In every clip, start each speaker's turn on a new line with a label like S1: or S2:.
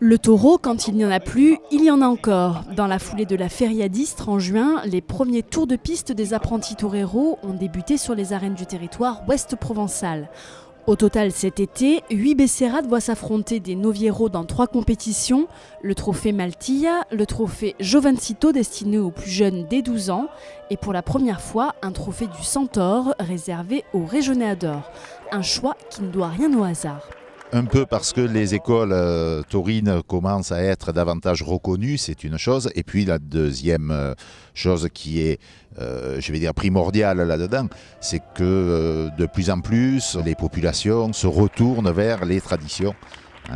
S1: Le taureau, quand il n'y en a plus, il y en a encore. Dans la foulée de la Feria d'Istres en juin, les premiers tours de piste des apprentis toreros ont débuté sur les arènes du territoire ouest provençal. Au total cet été, 8 Becerrades voient s'affronter des Novieros dans 3 compétitions, le trophée Maltilla, le trophée Jovencito destiné aux plus jeunes dès 12 ans et pour la première fois un trophée du Centaure réservé aux Régionnéadors. Un choix qui ne doit rien au hasard.
S2: Un peu parce que les écoles taurines commencent à être davantage reconnues, c'est une chose. Et puis la deuxième chose qui est, je vais dire, primordiale là-dedans, c'est que de plus en plus, les populations se retournent vers les traditions.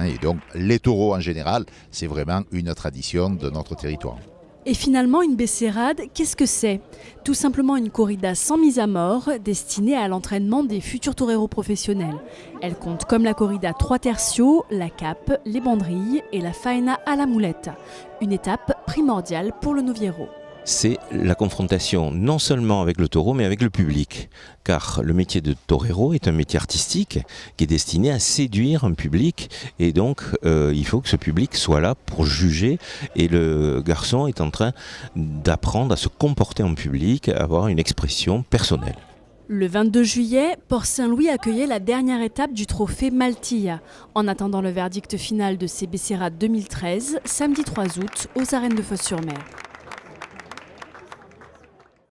S2: Et donc les taureaux en général, c'est vraiment une tradition de notre territoire.
S1: Et finalement, une Becerrade, qu'est-ce que c'est? Tout simplement une corrida sans mise à mort, destinée à l'entraînement des futurs toreros professionnels. Elle compte comme la corrida 3 tertios, la cape, les banderilles et la faena à la moulette. Une étape primordiale pour le noviero.
S3: C'est la confrontation non seulement avec le taureau mais avec le public, car le métier de torero est un métier artistique qui est destiné à séduire un public et donc il faut que ce public soit là pour juger et le garçon est en train d'apprendre à se comporter en public, à avoir une expression personnelle.
S1: Le 22 juillet, Port-Saint-Louis accueillait la dernière étape du trophée Maltilla. En attendant le verdict final de ces Becerrades 2013, samedi 3 août, aux arènes de Fos-sur-Mer.